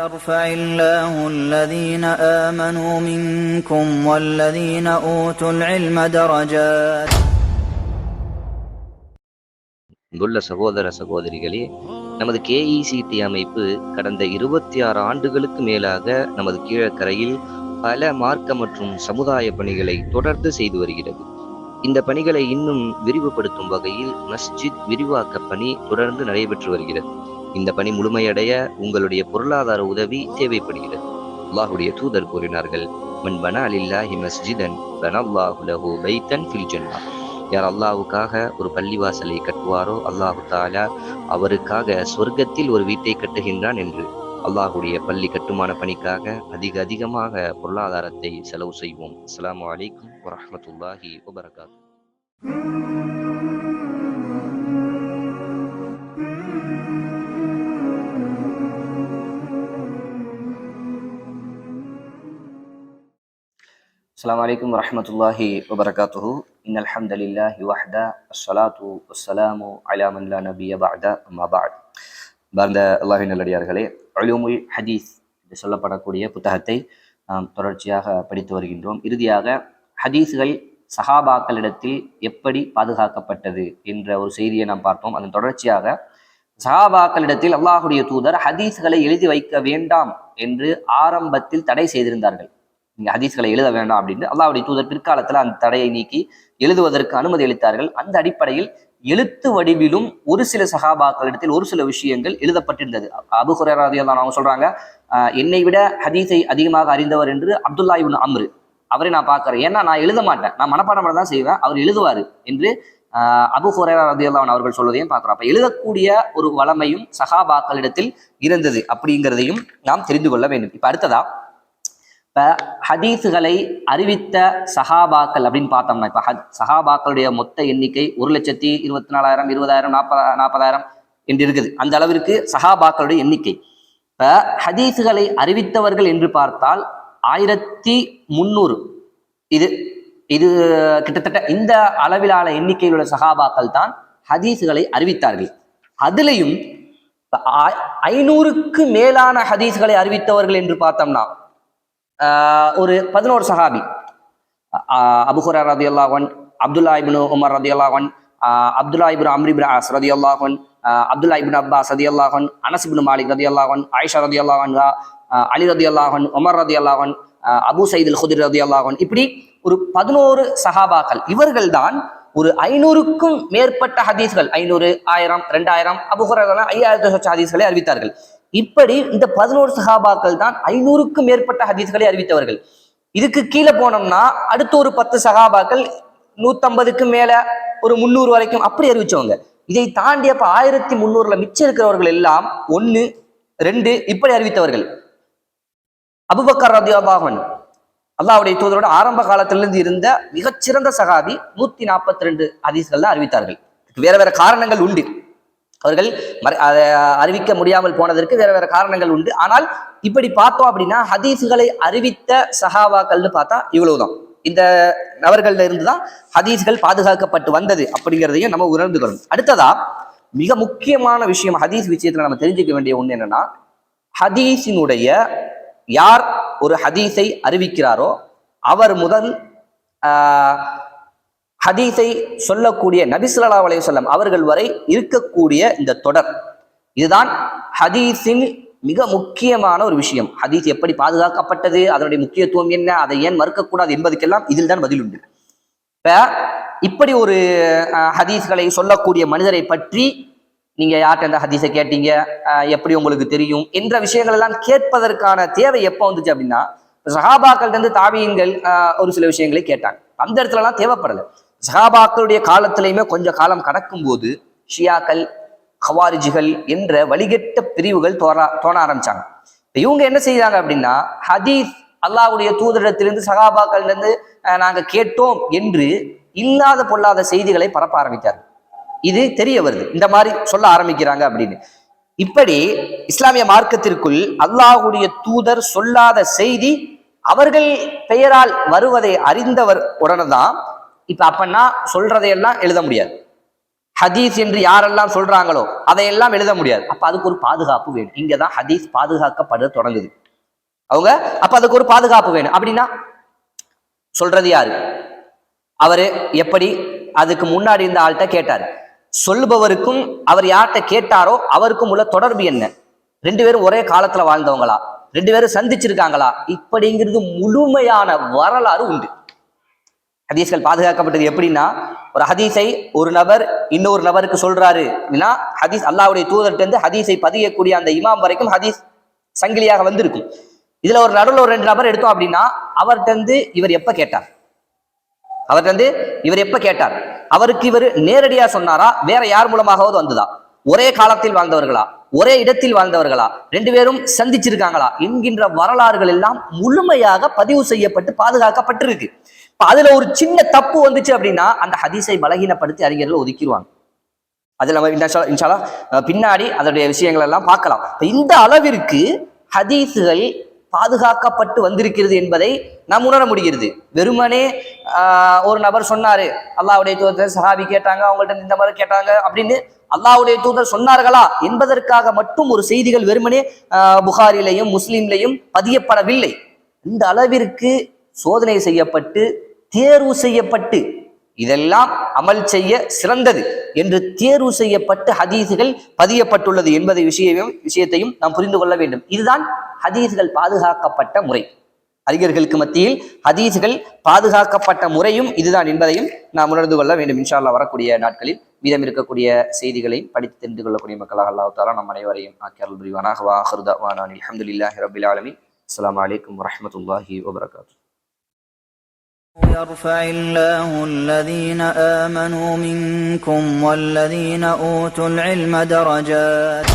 يرفع الله الذين آمنوا منكم والذين أوتوا العلم درجات. அன்புள்ள சகோதர சகோதரிகளே, நமது KECT அமைப்பு கடந்த 26 ஆண்டுகளுக்கு மேலாக நமது கீழக்கரையில் பல மார்க்க மற்றும் சமுதாய பணிகளை தொடர்ந்து செய்து வருகிறது. இந்த பணிகளை இன்னும் விரிவுபடுத்தும் வகையில் மஸ்ஜித் விரிவாக்க பணி தொடர்ந்து நடைபெற்று வருகிறது. இந்த பணி முழுமையடைய உங்களுடைய பொருளாதார உதவி தேவைப்படுகிறது. அல்லாஹுடைய தூதர் கூறினார்கள், மன் பனா லில்லாஹி மஸ்ஜிதன் பனல்லாஹு லஹு பைத்தன் ஃபில் ஜன்னah. யார் அல்லாஹ்வுக்காக ஒரு பள்ளிவாசலை கட்டுவாரோ அல்லாஹு தஆலா அவருக்காக சொர்க்கத்தில் ஒரு வீட்டை கட்டுகின்றான் என்று. அல்லாஹுடைய பள்ளி கட்டுமான பணிக்காக அதிகமாக பொருளாதாரத்தை செலவு செய்வோம். அஸ்ஸலாமு அலைக்கும் வரஹ்மத்துல்லாஹி வபரகாத்துஹு. அஸ்ஸலாமு அலைக்கும் வரஹ்மத்துல்லாஹி வபரகாத்துஹு. இன்னல் ஹம்தலில்லாஹி வஹ்தா அஸ்ஸலாத்து வஸ்ஸலாமு அலா மன் லா நபிய்ய பஅத அம்மா பஅத். பார்ந்த அல்லாஹ்வின் நல்லடியார்களே, உலூமுல் ஹதீஸ் என்று சொல்லப்படக்கூடிய புத்தகத்தை நாம் தொடர்ச்சியாக படித்து வருகின்றோம். இறுதியாக ஹதீஸ்கள் சஹாபாக்களிடத்தில் எப்படி பாதுகாக்கப்பட்டது என்ற ஒரு செய்தியை நாம் பார்த்தோம். அதன் தொடர்ச்சியாக சஹாபாக்களிடத்தில் அல்லாஹுடைய தூதர் ஹதீஸ்களை எழுதி வைக்க வேண்டாம் என்று ஆரம்பத்தில் தடை செய்திருந்தார்கள். நீங்க ஹதீஸ்களை எழுத வேண்டாம் அப்படின்னு அல்லாஹ்வுடைய தூதர் பிற்காலத்துல அந்த தடையை நீக்கி எழுதுவதற்கு அனுமதி அளித்தார்கள். அந்த அடிப்படையில் எழுத்து வடிவிலும் ஒரு சில சஹாபாக்களிடத்தில் ஒரு சில விஷயங்கள் எழுதப்பட்டிருந்தது. அபூ ஹுரைரா ரலியல்லாஹு அன்ஹு சொல்றாங்க, என்னை விட ஹதீஸை அதிகமாக அறிந்தவர் என்று அப்துல்லா இப்னு அம்ரு, அவரை நான் பார்க்கிறேன். ஏன்னா நான் எழுத மாட்டேன், நான் மனப்பாடம் தான் செய்வேன், அவர் எழுதுவாரு என்று அபூ ஹுரைரா ரலியல்லாஹு அன்ஹு அவர்கள் சொல்வதையும் பார்க்கிறோம். அப்ப எழுதக்கூடிய ஒரு வளமையும் சஹாபாக்களிடத்தில் இருந்தது அப்படிங்கிறதையும் நாம் தெரிந்து கொள்ள வேண்டும். இப்ப அடுத்ததா இப்ப ஹதீஸுகளை அறிவித்த சஹாபாக்கள் அப்படின்னு பார்த்தோம்னா, இப்ப சஹாபாக்களுடைய மொத்த எண்ணிக்கை 1,24,000 20,000 40,000 என்று இருக்குது. அந்த அளவிற்கு சஹாபாக்களுடைய எண்ணிக்கை. இப்ப ஹதீஸுகளை அறிவித்தவர்கள் என்று பார்த்தால் 1300. இது கிட்டத்தட்ட இந்த அளவிலான எண்ணிக்கையில் உள்ள சஹாபாக்கள் தான் ஹதீஸுகளை அறிவித்தார்கள். அதுலேயும் 500க்கு மேலான ஹதீஸ்களை அறிவித்தவர்கள் என்று பார்த்தோம்னா ஒரு 11 சஹாபி, அபூ ஹுரைரா ரலியல்லாஹு அன்ஹு, அப்துல்லா இப்னு உமர் ரலியல்லாஹு அன்ஹு, அப்துல்லா இப்னு அம்ர் இப்னு ஆஸ் ரலியல்லாஹு அன்ஹு, அப்துல்லா இப்னு அப்பாஸ் ரலியல்லாஹு அன்ஹு, அனஸ் இப்னு மாலிக் ரலியல்லாஹு அன்ஹு, ஆயிஷா ரலியல்லாஹு அன்ஹா, அலி ரலியல்லாஹு அன்ஹு, உமர் ரலியல்லாஹு அன்ஹு, அபூ சயீத் அல் குத்ரி ரலியல்லாஹு அன்ஹு, இப்படி ஒரு 11 சஹாபாக்கள். இவர்கள் தான் ஒரு 500க்கும் மேற்பட்ட ஹதீஸ்கள், 500, 1000, 2000, அபூ ஹுரைரா 5000 ஹதீஸ்களை அறிவித்தார்கள். இப்படி இந்த 11 சஹாபாக்கள் தான் 500க்கும் மேற்பட்ட ஹதீஸ்களை அறிவித்தவர்கள். இதுக்கு கீழே போனோம்னா அடுத்து ஒரு 10 சஹாபாக்கள் 150க்கு மேல ஒரு 300 வரைக்கும் அப்படி அறிவிச்சவங்க. இதை தாண்டி அப்ப 1300ல மிச்சம் இருக்கிறவர்கள் எல்லாம் 1, 2 இப்படி அறிவித்தவர்கள். அபூபக்கர் ரலியல்லாஹு அன்ஹு அல்லாஹ்வுடைய தூதரோட ஆரம்ப காலத்திலிருந்து இருந்த மிகச்சிறந்த சஹாபி, 142 ஹதீஸ்கள் தான் அறிவித்தார்கள். வேற வேற காரணங்கள் உண்டு, அவர்கள் அறிவிக்க முடியாமல் போனதற்கு வேற வேற காரணங்கள் உண்டு. ஆனால் இப்படி பார்த்தோம் அப்படின்னா ஹதீஸ்களை அறிவித்த சஹாபாக்கள்னு பார்த்தா இவ்வளவுதான். இந்த நபர்கள்ல இருந்துதான் ஹதீஸ்கள் பாதுகாக்கப்பட்டு வந்தது அப்படிங்கிறதையும் நம்ம உணர்ந்துக்கணும். அடுத்ததா மிக முக்கியமான விஷயம் ஹதீஸ் விஷயத்துல நம்ம தெரிஞ்சுக்க வேண்டிய ஒண்ணு என்னன்னா, ஹதீஸினுடைய யார் ஒரு ஹதீஸை அறிவிக்கிறாரோ அவர் முதல் ஹதீஸை சொல்லக்கூடிய நபி ஸல்லல்லாஹு அலைஹி வஸல்லம் அவர்கள் வரை இருக்கக்கூடிய இந்த தொடர், இதுதான் ஹதீஸின் மிக முக்கியமான ஒரு விஷயம். ஹதீஸ் எப்படி பாதுகாக்கப்பட்டது, அதனுடைய முக்கியத்துவம் என்ன, அதை ஏன் மறுக்கக்கூடாது என்பதுக்கெல்லாம் இதில் தான் பதில் உண்டு. இப்ப இப்படி ஒரு ஹதீஸ்களை சொல்லக்கூடிய மனிதரை பற்றி நீங்க யார்கிட்ட அந்த ஹதீஸை கேட்டீங்க, எப்படி உங்களுக்கு தெரியும் என்ற விஷயங்கள் எல்லாம் கேட்பதற்கான தேவை எப்போ வந்துச்சு அப்படின்னா, சஹாபாக்கள் இருந்து தாபியீன்கள் ஒரு சில விஷயங்களை கேட்டாங்க. அந்த இடத்துல எல்லாம் தேவைப்படலை. சஹாபாக்களுடைய காலத்திலையுமே கொஞ்ச காலம் கடக்கும் போது ஷியாக்கள், ஹவாரிஜிகள் என்ற வழிகெட்ட பிரிவுகள் தோண ஆரம்பிச்சாங்க. இவங்க என்ன செய்தாங்க அப்படின்னா, ஹதீஸ் அல்லாஹ்வுடைய தூதரிடத்திலிருந்து சஹாபாக்கள் இருந்து நாங்க கேட்டோம் என்று இல்லாத பொல்லாத செய்திகளை பரப்ப ஆரம்பித்தார்கள். இது தெரிய வருது, இந்த மாதிரி சொல்ல ஆரம்பிக்கிறாங்க அப்படின்னு. இப்படி இஸ்லாமிய மார்க்கத்திற்குள் அல்லாஹ்வுடைய தூதர் சொல்லாத செய்தி அவர்கள் பெயரால் வருவதை அறிந்தவர் உடனே தான் இப்ப அப்பன்னா சொல்றதையெல்லாம் எழுத முடியாது. ஹதீஸ் என்று யாரெல்லாம் சொல்றாங்களோ அதையெல்லாம் எழுத முடியாது. அப்ப அதுக்கு ஒரு பாதுகாப்பு வேணும். இங்கதான் ஹதீஸ் பாதுகாக்கப்பட தொடங்குது. அவங்க அப்ப அதுக்கு ஒரு பாதுகாப்பு வேணும். அப்படின்னா சொல்றது யாரு? அவரு எப்படி அதுக்கு முன்னாடி இருந்த ஆள்கிட்ட கேட்டாரு, சொல்லுபவருக்கும் அவர் யார்கிட்ட கேட்டாரோ அவருக்கும் உள்ள தொடர்பு என்ன, ரெண்டு பேரும் ஒரே காலத்துல வாழ்ந்தவங்களா, ரெண்டு பேரும் சந்திச்சிருக்காங்களா, இப்படிங்கிறது முழுமையான வரலாறு உண்டு. ஹதீஸ்கள் பாதுகாக்கப்பட்டது எப்படின்னா, ஒரு ஹதீஸை ஒரு நபர் இன்னொரு நபருக்கு சொல்றாரு அப்படின்னா, ஹதீஸ் அல்லாஹ்வுடைய தூதர்கிட்ட இருந்து ஹதீஸை பதியக்கூடிய அந்த இமாம் வரைக்கும் ஹதீஸ் சங்கிலியாக வந்திருக்கும். இதுல ஒரு நடுவில் ஒரு ரெண்டு நபர் எடுத்தோம் அப்படின்னா, அவர்கிட்ட இருந்து இவர் எப்ப கேட்டார், அவருக்கு இவர் நேரடியா சொன்னாரா, வேற யார் மூலமாகவது வந்ததா, ஒரே காலத்தில் வாழ்ந்தவர்களா, ஒரே இடத்தில் வாழ்ந்தவர்களா, ரெண்டு பேரும் சந்திச்சிருக்காங்களா என்கின்ற வரலாறுகள் எல்லாம் முழுமையாக பதிவு செய்யப்பட்டு பாதுகாக்கப்பட்டிருக்கு. அதுல ஒரு சின்ன தப்பு வந்துச்சு அப்படின்னா அந்த ஹதீஸை பலகீனப்படுத்தி அறிஞர்கள் ஒதுக்கிடுவாங்க. அதுல நம்ம இன்ஷா அல்லாஹ் பின்னாடி அதனுடைய விஷயங்கள் எல்லாம் பார்க்கலாம். இந்த அளவிற்கு ஹதீஸுகள் பாதுகாக்கப்பட்டு வந்திருக்கிறது என்பதை நாம் உணர முடிகிறது. வெறுமனே ஒரு நபர் சொன்னாரு, அல்லாஹ்வுடைய தூதர் சஹாபி கேட்டாங்க, அவங்கள்ட்ட இந்த மாதிரி கேட்டாங்க அப்படின்னு அல்லாஹ்வுடைய தூதர் சொன்னார்களா என்பதற்காக மட்டும் ஒரு செய்திகள் வெறுமனே புகாரிலையும் முஸ்லிம்லையும் பதியப்படவில்லை. இந்த அளவிற்கு சோதனை செய்யப்பட்டு தேர்வு செய்யப்பட்டு இதெல்லாம் அமல் செய்ய சிறந்தது என்று தேர்வு செய்யப்பட்டு ஹதீஸுகள் பதியப்பட்டுள்ளது என்பதை விஷயத்தையும் நாம் புரிந்து கொள்ள வேண்டும். இதுதான் ஹதீஸ்கள் பாதுகாக்கப்பட்ட முறை. அறிஞர்களுக்கு மத்தியில் ஹதீஸ்கள் பாதுகாக்கப்பட்ட முறையும் இதுதான் என்பதையும் நாம் உணர்ந்து கொள்ள வேண்டும். இன்ஷா அல்லாஹ் வரக்கூடிய நாட்களில் மீதம் இருக்கக்கூடிய செய்திகளை படித்து தெரிந்து கொள்ளக்கூடிய மக்களாக அல்லாஹ் தஆலா நம் அனைவரையும் ஆக்கி அருள் புரிவானாக. வ ஆகிரு தஅவானா அல்ஹம்துலில்லாஹி ரப்பில் ஆலமீன். அஸ்ஸலாமு அலைக்கும் வரஹ்மத்துல்லாஹி வபரகாத்துஹு. يرفع الله الذين آمنوا منكم والذين أوتوا العلم درجات